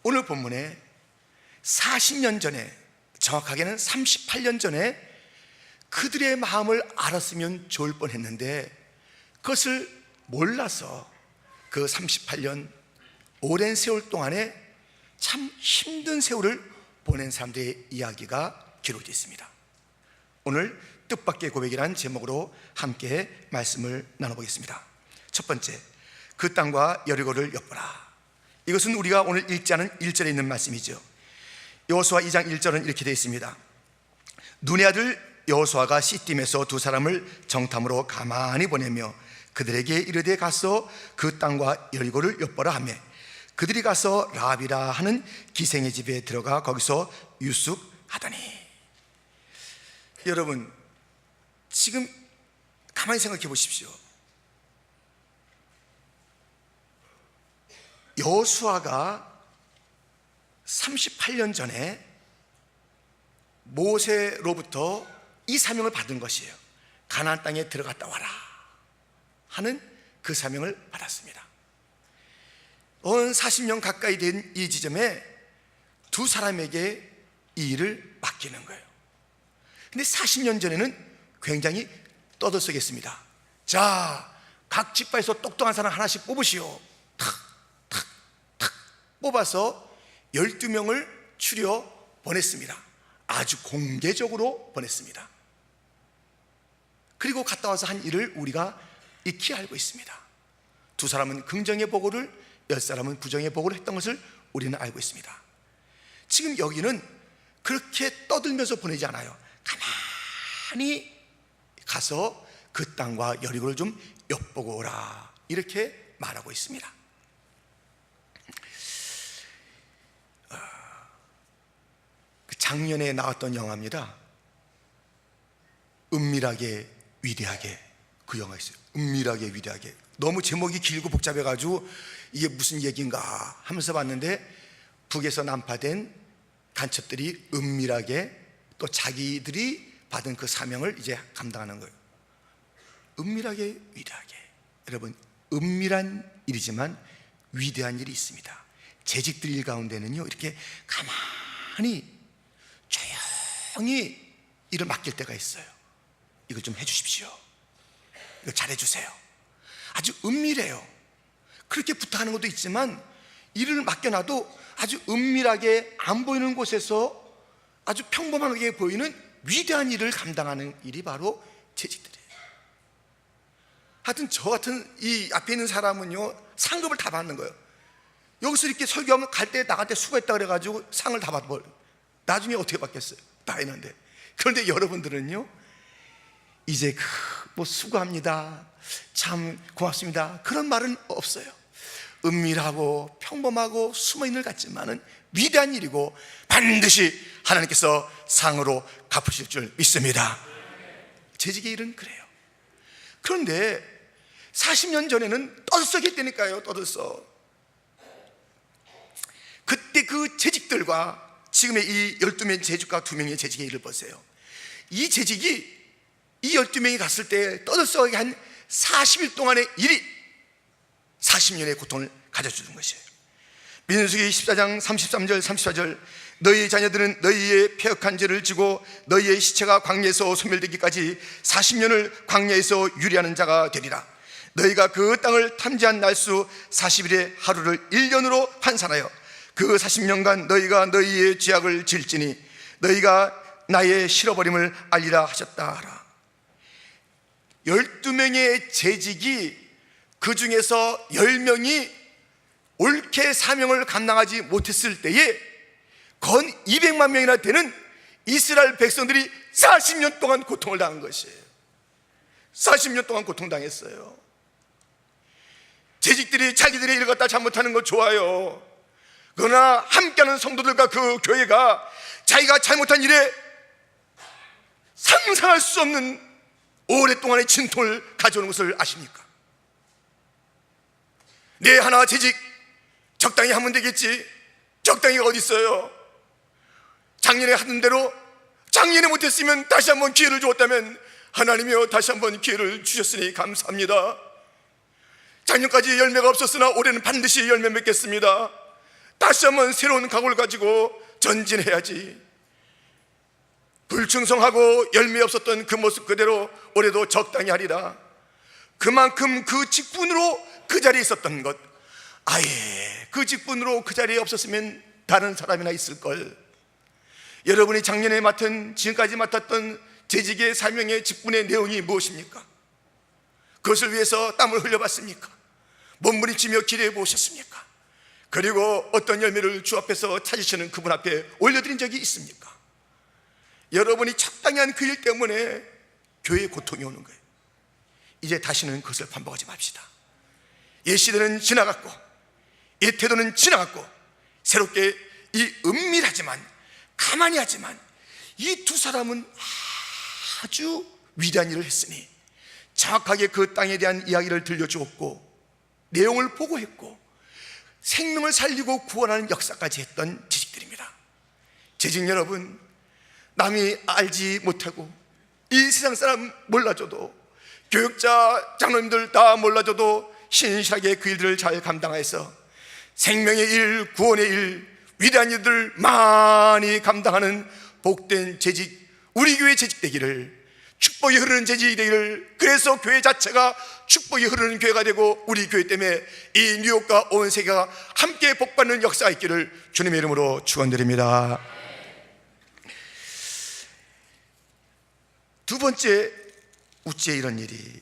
오늘 본문에 40년 전에, 정확하게는 38년 전에 그들의 마음을 알았으면 좋을 뻔했는데 그것을 몰라서 그 38년 오랜 세월 동안에 참 힘든 세월을 보낸 사람들의 이야기가 기록되어 있습니다. 오늘 뜻밖의 고백이라는 제목으로 함께 말씀을 나눠보겠습니다. 첫 번째, 그 땅과 여리고를 엿보라. 이것은 우리가 오늘 읽지 않은 1절에 있는 말씀이죠. 여호수아 2장 1절은 이렇게 되어 있습니다. 눈의 아들 여호수아가 시딤에서 두 사람을 정탐으로 가만히 보내며 그들에게 이르되 가서 그 땅과 여리고를 엿보라 하며 그들이 가서 라합이라 하는 기생의 집에 들어가 거기서 유숙하더니. 여러분, 지금 가만히 생각해 보십시오. 여호수아가 38년 전에 모세로부터 이 사명을 받은 것이에요. 가나안 땅에 들어갔다 와라 하는 그 사명을 받았습니다. 온 40년 가까이 된 이 지점에 두 사람에게 이 일을 맡기는 거예요. 근데 40년 전에는 굉장히 떠들썩했습니다. 자, 각 지파에서 똑똑한 사람 하나씩 뽑으시오. 탁 뽑아서 12명을 추려 보냈습니다. 아주 공개적으로 보냈습니다. 그리고 갔다 와서 한 일을 우리가 익히 알고 있습니다. 두 사람은 긍정의 보고를, 10사람은 부정의 보고를 했던 것을 우리는 알고 있습니다. 지금 여기는 그렇게 떠들면서 보내지 않아요. 가만히 가서 그 땅과 여리고를 좀 엿보고 오라, 이렇게 말하고 있습니다. 작년에 나왔던 영화입니다. 은밀하게 위대하게. 그 영화 있어요. 은밀하게 위대하게. 너무 제목이 길고 복잡해가지고 이게 무슨 얘기인가 하면서 봤는데 북에서 난파된 간첩들이 은밀하게 또 자기들이 받은 그 사명을 이제 감당하는 거예요. 은밀하게 위대하게. 여러분, 은밀한 일이지만 위대한 일이 있습니다. 재직들 일 가운데는요, 이렇게 가만히 조용히 일을 맡길 때가 있어요. 이거 좀 해주십시오. 이거 잘해주세요. 아주 은밀해요. 그렇게 부탁하는 것도 있지만 일을 맡겨놔도 아주 은밀하게 안 보이는 곳에서 아주 평범하게 보이는 위대한 일을 감당하는 일이 바로 재직들이에요. 하여튼 저 같은 이 앞에 있는 사람은요, 상급을 다 받는 거예요. 여기서 이렇게 설교하면 갈 때 나갈 때 수고했다 그래가지고 상을 다 받아버려요. 나중에 어떻게 받겠어요? 다 했는데. 그런데 여러분들은요, 이제 뭐 수고합니다, 참 고맙습니다, 그런 말은 없어요. 은밀하고 평범하고 숨어있는 일 같지만은 위대한 일이고 반드시 하나님께서 상으로 갚으실 줄 믿습니다. 재직의 일은 그래요. 그런데 40년 전에는 떠들썩했다니까요. 떠들썩. 그때 그 재직들과 지금의 이 12명의 재직과 2명의 재직의 일을 보세요. 이 재직이 이 12명이 갔을 때 떠들썩하게 한 40일 동안의 일이 40년의 고통을 가져주는 것이에요. 민수기 14장 33절 34절 너희 자녀들은 너희의 패역한 죄를 지고 너희의 시체가 광야에서 소멸되기까지 40년을 광야에서 유리하는 자가 되리라. 너희가 그 땅을 탐지한 날수 40일의 하루를 1년으로 환산하여 그 40년간 너희가 너희의 죄악을 질지니 너희가 나의 실어버림을 알리라 하셨다 하라. 12명의 재직이 그 중에서 10명이 옳게 사명을 감당하지 못했을 때에 건 200만 명이나 되는 이스라엘 백성들이 40년 동안 고통을 당한 것이에요. 40년 동안 고통당했어요. 재직들이 자기들의 일을 갖다 잘못하는 거 좋아요. 그러나 함께하는 성도들과 그 교회가 자기가 잘못한 일에 상상할 수 없는 오랫동안의 진통을 가져오는 것을 아십니까? 내 하나 재직 적당히 하면 되겠지. 적당히가 어디 있어요? 작년에 하던 대로 작년에 못했으면 다시 한번 기회를 주었다면 하나님이여 다시 한번 기회를 주셨으니 감사합니다. 작년까지 열매가 없었으나 올해는 반드시 열매 맺겠습니다. 다시 한번 새로운 각오를 가지고 전진해야지. 불충성하고 열매 없었던 그 모습 그대로 올해도 적당히 하리라. 그만큼 그 직분으로 그 자리에 있었던 것, 아예 그 직분으로 그 자리에 없었으면 다른 사람이나 있을걸. 여러분이 작년에 지금까지 맡았던 재직의 사명의 직분의 내용이 무엇입니까? 그것을 위해서 땀을 흘려봤습니까? 몸부림치며 기도해 보셨습니까? 그리고 어떤 열매를 주 앞에서 찾으시는 그분 앞에 올려드린 적이 있습니까? 여러분이 적당히 한 그 일 때문에 교회에 고통이 오는 거예요. 이제 다시는 그것을 반복하지 맙시다. 옛 시대는 지나갔고 옛 태도는 지나갔고, 새롭게 이 은밀하지만 가만히 하지만 이 두 사람은 아주 위대한 일을 했으니 정확하게 그 땅에 대한 이야기를 들려주었고 내용을 보고했고 생명을 살리고 구원하는 역사까지 했던 지식들입니다. 재직 여러분, 남이 알지 못하고 이 세상 사람 몰라줘도, 교육자 장로님들 다 몰라줘도 신실하게 그 일들을 잘 감당해서 생명의 일, 구원의 일, 위대한 일들 많이 감당하는 복된 재직, 우리 교회 재직 되기를, 축복이 흐르는 재직이 되기를, 그래서 교회 자체가 축복이 흐르는 교회가 되고 우리 교회 때문에 이 뉴욕과 온 세계가 함께 복받는 역사가 있기를 주님의 이름으로 축원드립니다. 두 번째, 우찌에 이런 일이,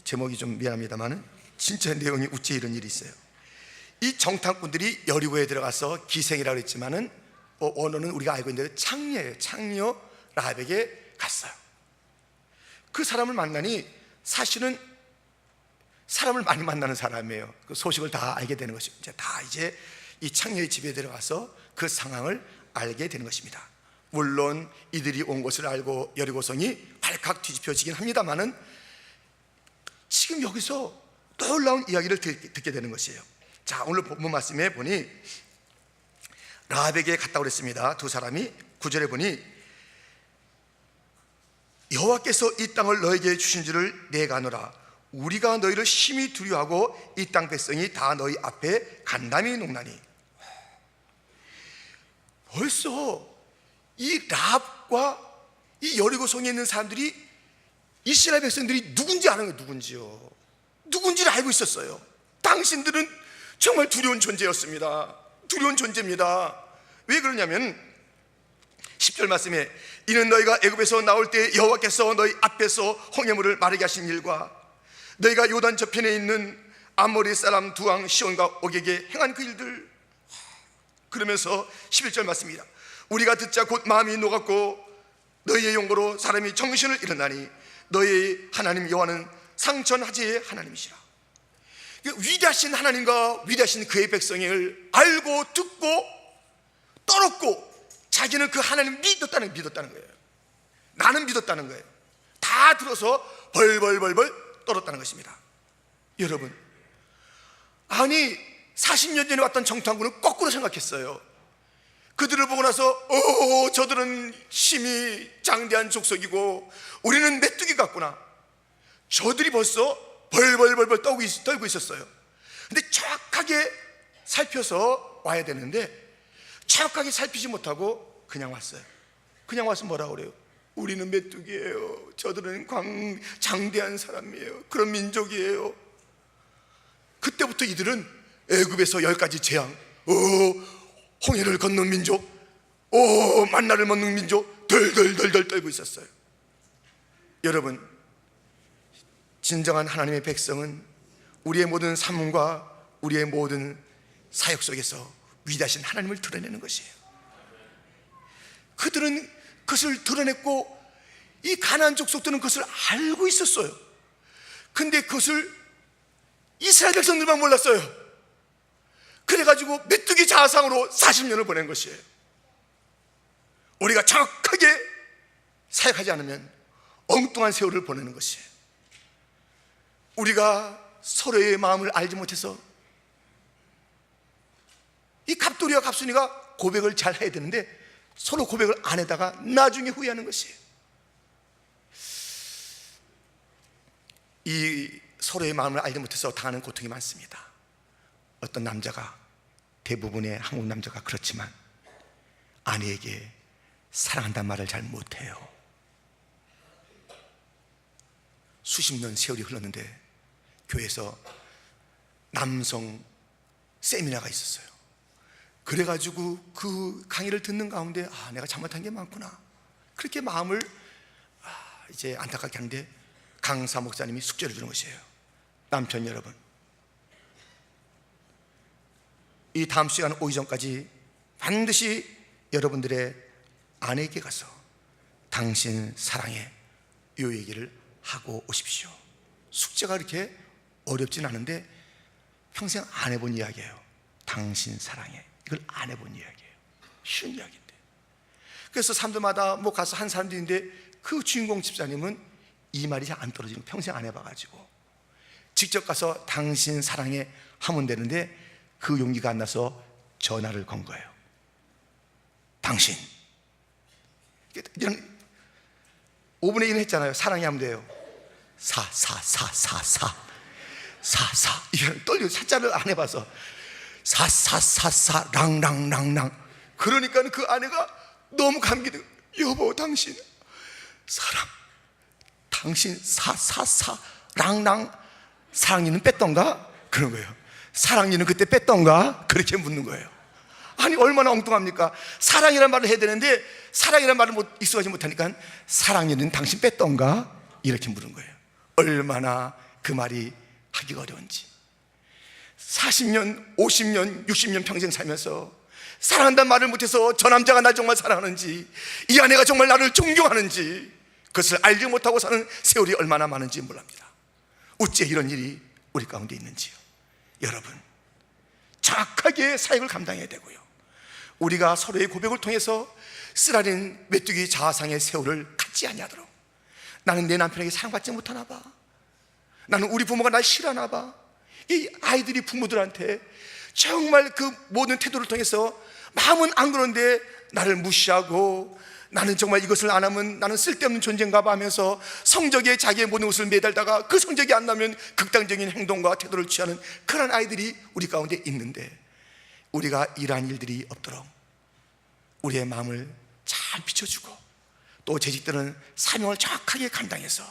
제목이 좀 미안합니다만 진짜 내용이 우찌에 이런 일이 있어요. 이 정탐꾼들이 여리고에 들어가서 기생이라고 했지만은 언어는 우리가 알고 있는 대로 창녀예요. 창녀 라합에게 갔어요. 그 사람을 만나니 사실은 사람을 많이 만나는 사람이에요. 그 소식을 다 알게 되는 것이죠. 이제 이 창녀의 집에 들어가서 그 상황을 알게 되는 것입니다. 물론 이들이 온 것을 알고 여리고성이 발칵 뒤집혀지긴 합니다만은 지금 여기서 놀라운 이야기를 듣게 되는 것이에요. 자, 오늘 본문 말씀에 보니 라합에게 갔다고 그랬습니다. 두 사람이 9절에 보니 여호와께서 이 땅을 너에게 주신 줄을 내가 아노라. 우리가 너희를 심히 두려워하고 이 땅 백성이 다 너희 앞에 간담이 녹나니. 벌써 이 라합과 이 여리고성에 있는 사람들이 이스라엘 백성들이 누군지 아는 거예요. 누군지를 알고 있었어요. 당신들은 정말 두려운 존재였습니다. 두려운 존재입니다. 왜 그러냐면 10절 말씀에 이는 너희가 애굽에서 나올 때 여호와께서 너희 앞에서 홍해물을 마르게 하신 일과 너희가 요단 저편에 있는 아모리 사람 두 왕 시온과 옥에게 행한 그 일들. 그러면서 11절 말씀입니다. 우리가 듣자 곧 마음이 녹았고 너희의 용고로 사람이 정신을 잃었나니 너희 하나님 여호와는 상천하지의 하나님이시라. 위대하신 하나님과 위대하신 그의 백성을 알고 듣고 떨었고 자기는 그 하나님 믿었다는 거예요. 나는 믿었다는 거예요. 다 들어서 벌벌벌벌 떨었다는 것입니다. 여러분, 아니 40년 전에 왔던 정탐꾼은 거꾸로 생각했어요. 그들을 보고 나서 저들은 심히 장대한 족속이고 우리는 메뚜기 같구나. 저들이 벌써 벌벌벌벌 떨고 있었어요. 근데 정확하게 살펴서 와야 되는데 정확하게 살피지 못하고 그냥 왔어요. 그냥 와서 뭐라고 그래요? 우리는 메뚜기예요. 저들은 장대한 사람이에요. 그런 민족이에요. 그때부터 이들은 애굽에서 10가지 재앙, 홍해를 건넌 민족, 만나를 먹는 민족, 덜덜덜덜 떨고 있었어요. 여러분, 진정한 하나님의 백성은 우리의 모든 삶과 우리의 모든 사역 속에서 위대하신 하나님을 드러내는 것이에요. 그들은 그것을 드러냈고 이 가나안 족속들은 그것을 알고 있었어요. 근데 그것을 이스라엘 백성들만 몰랐어요. 그래가지고 메뚜기 자상으로 40년을 보낸 것이에요. 우리가 정확하게 사역하지 않으면 엉뚱한 세월을 보내는 것이에요. 우리가 서로의 마음을 알지 못해서 이 갑돌이와 갑순이가 고백을 잘 해야 되는데 서로 고백을 안 해다가 나중에 후회하는 것이에요. 이 서로의 마음을 알지 못해서 당하는 고통이 많습니다. 어떤 남자가 대부분의 한국 남자가 그렇지만 아내에게 사랑한다는 말을 잘 못해요. 수십 년 세월이 흘렀는데 교회에서 남성 세미나가 있었어요. 그래가지고 그 강의를 듣는 가운데 내가 잘못한 게 많구나, 그렇게 마음을 이제 안타깝게 하는데 강사 목사님이 숙제를 주는 것이에요. 남편 여러분, 이 다음 시간 오기 전까지 반드시 여러분들의 아내에게 가서 당신 사랑해 이 얘기를 하고 오십시오. 숙제가 그렇게 어렵진 않은데 평생 안 해본 이야기예요. 당신 사랑해, 이걸 안 해본 이야기예요. 쉬운 이야기인데. 그래서 사람들마다 뭐 가서 한 사람도 있는데 그 주인공 집사님은 이 말이 잘 안 떨어지는, 평생 안 해봐가지고 직접 가서 당신 사랑해 하면 되는데 그 용기가 안 나서 전화를 건 거예요. 당신, 이런 5분의 1은 했잖아요. 사랑해 하면 돼요. 사 이런 떨려, 사자를 안 해봐서 랑랑랑랑. 그러니까 그 아내가 너무 감기돼. 여보, 당신 사랑, 당신 랑랑. 사랑니는 뺐던가? 그런 거예요. 사랑니는 그때 뺐던가? 그렇게 묻는 거예요. 아니 얼마나 엉뚱합니까? 사랑이라는 말을 해야 되는데 사랑이라는 말을 익숙하지 못하니까 사랑니는 당신 뺐던가? 이렇게 물은 거예요. 얼마나 그 말이 하기가 어려운지. 40년, 50년, 60년 평생 살면서 사랑한다는 말을 못해서 저 남자가 날 정말 사랑하는지, 이 아내가 정말 나를 존경하는지 그것을 알지 못하고 사는 세월이 얼마나 많은지 몰랍니다. 어째 이런 일이 우리 가운데 있는지요. 여러분, 정확하게 사역을 감당해야 되고요, 우리가 서로의 고백을 통해서 쓰라린 메뚜기 자아상의 세월을 갖지 아니하도록, 나는 내 남편에게 사랑받지 못하나 봐, 나는 우리 부모가 날 싫어하나 봐, 이 아이들이 부모들한테 정말 그 모든 태도를 통해서 마음은 안 그런데 나를 무시하고, 나는 정말 이것을 안 하면 나는 쓸데없는 존재인가 봐 하면서 성적에 자기의 모든 것을 매달다가 그 성적이 안 나면 극단적인 행동과 태도를 취하는 그런 아이들이 우리 가운데 있는데, 우리가 이러한 일들이 없도록 우리의 마음을 잘 비춰주고 또 재직들은 사명을 정확하게 감당해서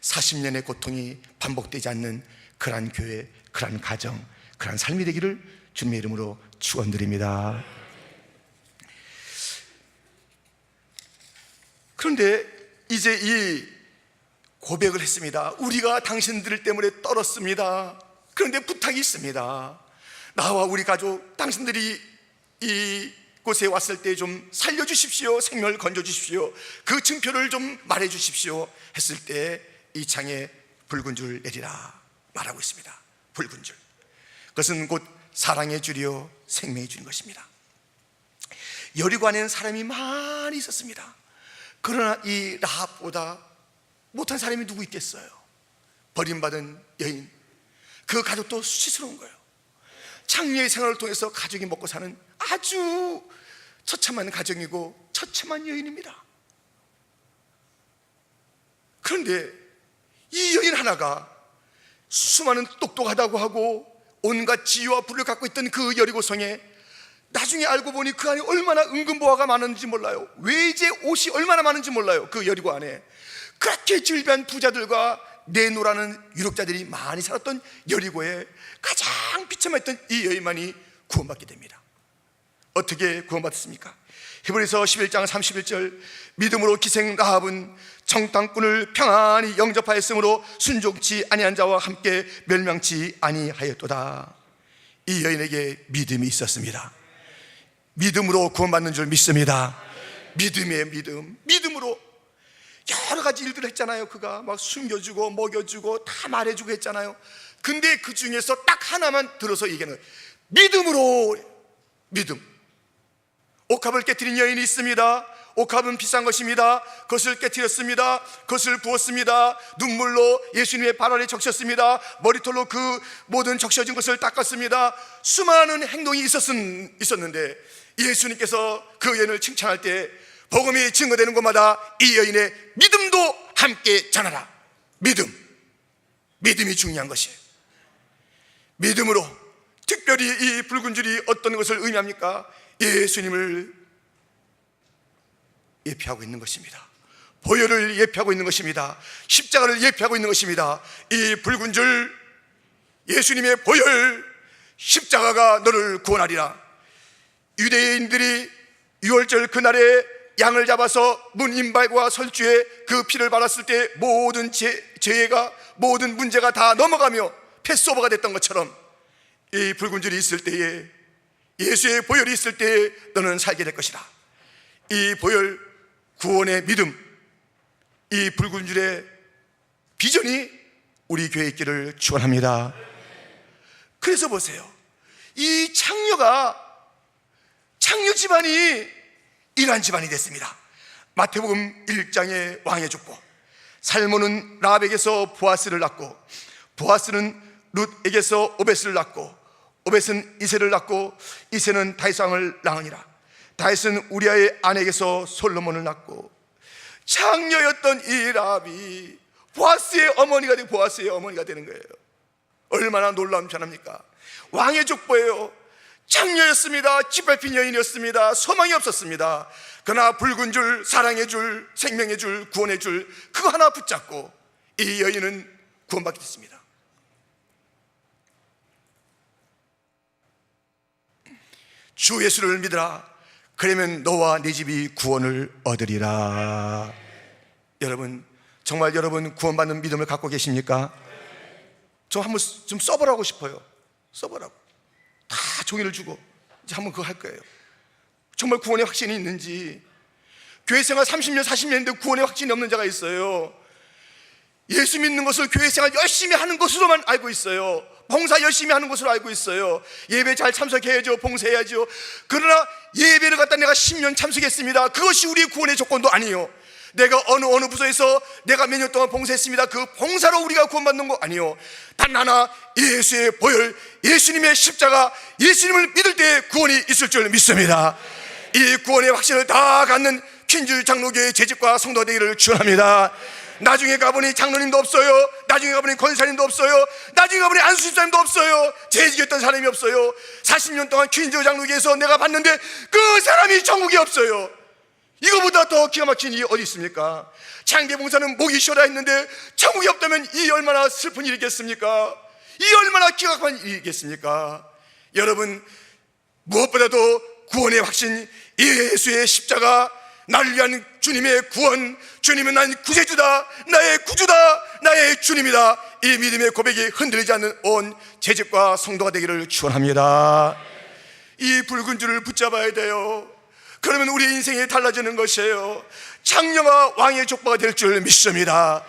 40년의 고통이 반복되지 않는 그러한 교회, 그러한 가정, 그러한 삶이 되기를 주님의 이름으로 축원드립니다. 그런데 이제 이 고백을 했습니다. 우리가 당신들 때문에 떨었습니다. 그런데 부탁이 있습니다. 나와 우리 가족, 당신들이 이곳에 왔을 때 좀 살려주십시오. 생명을 건져주십시오. 그 증표를 좀 말해주십시오 했을 때 이 창에 붉은 줄 내리라 말하고 있습니다. 붉은 줄, 그것은 곧 사랑의 줄이요 생명의 줄인 것입니다. 여리고 안에는 사람이 많이 있었습니다. 그러나 이 라합보다 못한 사람이 누구 있겠어요? 버림받은 여인, 그 가족도 수치스러운 거예요. 창녀의 생활을 통해서 가족이 먹고 사는 아주 처참한 가정이고 처참한 여인입니다. 그런데 이 여인 하나가 수많은 똑똑하다고 하고 온갖 지혜와 부를 갖고 있던 그 여리고성에 나중에 알고 보니 그 안에 얼마나 은근보화가 많은지 몰라요. 외제 옷이 얼마나 많은지 몰라요. 그 여리고 안에 그렇게 질비한 부자들과 내노라는 유력자들이 많이 살았던 여리고에 가장 비참했던 이 여인만이 구원받게 됩니다. 어떻게 구원받았습니까? 히브리서 11장 31절, 믿음으로 기생 라합은 정탐꾼을 평안히 영접하였으므로 순종치 아니한 자와 함께 멸망치 아니하였도다. 이 여인에게 믿음이 있었습니다. 믿음으로 구원받는 줄 믿습니다. 믿음의 믿음, 믿음으로 여러 가지 일들을 했잖아요. 그가 막 숨겨주고 먹여주고 다 말해주고 했잖아요. 근데 그 중에서 딱 하나만 들어서 얘기하는 거예요. 믿음으로. 믿음. 옥합을 깨트린 여인이 있습니다. 옥합은 비싼 것입니다. 그것을 깨트렸습니다. 그것을 부었습니다. 눈물로 예수님의 발 아래 적셨습니다. 머리털로 그 모든 적셔진 것을 닦았습니다. 수많은 행동이 있었는데 예수님께서 그 여인을 칭찬할 때 복음이 증거되는 곳마다 이 여인의 믿음도 함께 전하라. 믿음이 중요한 것이에요. 믿음으로, 특별히 이 붉은 줄이 어떤 것을 의미합니까? 예수님을 예표하고 있는 것입니다. 보혈을 예표하고 있는 것입니다. 십자가를 예표하고 있는 것입니다. 이 붉은 줄, 예수님의 보혈, 십자가가 너를 구원하리라. 유대인들이 유월절 그날에 양을 잡아서 문 인발과 설주에 그 피를 발랐을 때 모든 죄가, 모든 문제가 다 넘어가며 패스오버가 됐던 것처럼 이 붉은 줄이 있을 때에, 예수의 보혈이 있을 때에 너는 살게 될 것이다. 이 보혈, 구원의 믿음, 이 붉은 줄의 비전이 우리 교회에 있기를 축원합니다. 그래서 보세요, 이 창녀 집안이 일한 집안이 됐습니다. 마태복음 1장의 왕의 족보, 살몬은 라합에게서 보아스를 낳고, 보아스는 룻에게서 오벳을 낳고, 오벳은 이새를 낳고, 이새는 다윗 왕을 낳으니라. 다윗은 우리아의 아내에게서 솔로몬을 낳고, 창녀였던 이 라합이 보아스의 어머니가 되고 보아스의 어머니가 되는 거예요. 얼마나 놀라운 변화입니까? 왕의 족보예요. 창녀였습니다. 짓밟힌 여인이었습니다. 소망이 없었습니다. 그러나 붉은 줄, 사랑의 줄, 생명의 줄, 구원의 줄, 그거 하나 붙잡고 이 여인은 구원받게 됐습니다. 주 예수를 믿으라. 그러면 너와 네 집이 구원을 얻으리라. 여러분, 정말 여러분 구원받는 믿음을 갖고 계십니까? 저 한번 좀 써보라고 싶어요. 써보라고. 다 종이를 주고 이제 한번 그거 할 거예요. 정말 구원의 확신이 있는지. 교회 생활 30년, 40년인데 구원의 확신이 없는 자가 있어요. 예수 믿는 것을 교회 생활 열심히 하는 것으로만 알고 있어요. 봉사 열심히 하는 것으로 알고 있어요. 예배 잘 참석해야죠. 봉사해야죠. 그러나 예배를 갖다 내가 10년 참석했습니다. 그것이 우리의 구원의 조건도 아니에요. 내가 어느 부서에서 내가 몇 년 동안 봉사했습니다. 그 봉사로 우리가 구원받는 거 아니에요. 단 하나, 예수의 보혈, 예수님의 십자가, 예수님을 믿을 때 구원이 있을 줄 믿습니다. 이 구원의 확신을 다 갖는 퀸즈 장로교의 재직과 성도가 되기를 축원합니다. 나중에 가보니 장로님도 없어요. 나중에 가보니 권사님도 없어요. 나중에 가보니 안수집사님도 없어요. 재직했던 사람이 없어요. 40년 동안 퀸즈 장로교에서 내가 봤는데 그 사람이 천국에 없어요. 이거보다 더 기가 막힌 일이 어디 있습니까? 창대봉사는 목이 쉬어라 했는데 천국이 없다면 이 얼마나 슬픈 일이겠습니까? 이 얼마나 기가 막힌 일이겠습니까? 여러분, 무엇보다도 구원의 확신, 예수의 십자가, 나를 위한 주님의 구원, 주님은 난 구세주다, 나의 구주다, 나의 주님이다, 이 믿음의 고백이 흔들리지 않는 온 재직과 성도가 되기를 축원합니다. 이 붉은 줄을 붙잡아야 돼요. 그러면 우리 인생이 달라지는 것이에요. 창녀와 왕의 족보가 될 줄 믿습니다.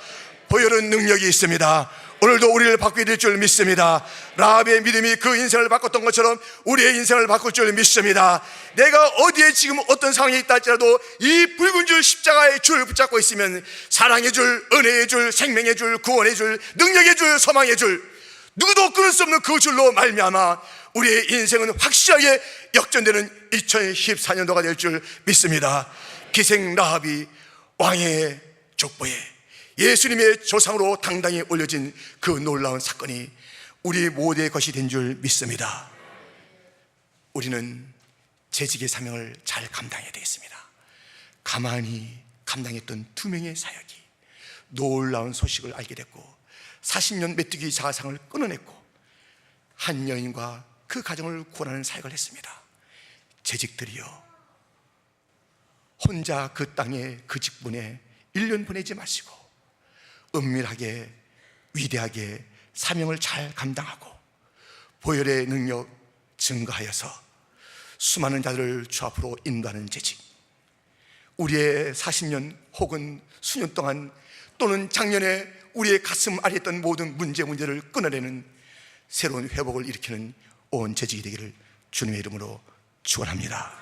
보혈은 능력이 있습니다. 오늘도 우리를 바꾸게 될 줄 믿습니다. 라합의 믿음이 그 인생을 바꿨던 것처럼 우리의 인생을 바꿀 줄 믿습니다. 내가 어디에 지금 어떤 상황에 있다 할지라도 이 붉은 줄 십자가의 줄을 붙잡고 있으면 사랑의 줄, 은혜의 줄, 생명의 줄, 구원의 줄, 능력의 줄, 소망의 줄, 누구도 끊을 수 없는 그 줄로 말미암아 우리의 인생은 확실하게 역전되는 2014년도가 될 줄 믿습니다. 기생 라합이 왕의 족보에 예수님의 조상으로 당당히 올려진 그 놀라운 사건이 우리 모두의 것이 된 줄 믿습니다. 우리는 재직의 사명을 잘 감당해야 되겠습니다. 가만히 감당했던 두 명의 사역이 놀라운 소식을 알게 됐고 40년 메뚜기 자상을 끊어냈고 한 여인과 그 가정을 구원하는 사역을 했습니다. 재직들이여, 혼자 그 땅에 그 직분에 1년 보내지 마시고 은밀하게 위대하게 사명을 잘 감당하고 보혈의 능력 증가하여서 수많은 자들을 주 앞으로 인도하는 재직, 우리의 40년 혹은 수년 동안 또는 작년에 우리의 가슴 아래 있던 모든 문제를 끊어내는 새로운 회복을 일으키는 온 재직이 되기를 주님의 이름으로 축원합니다.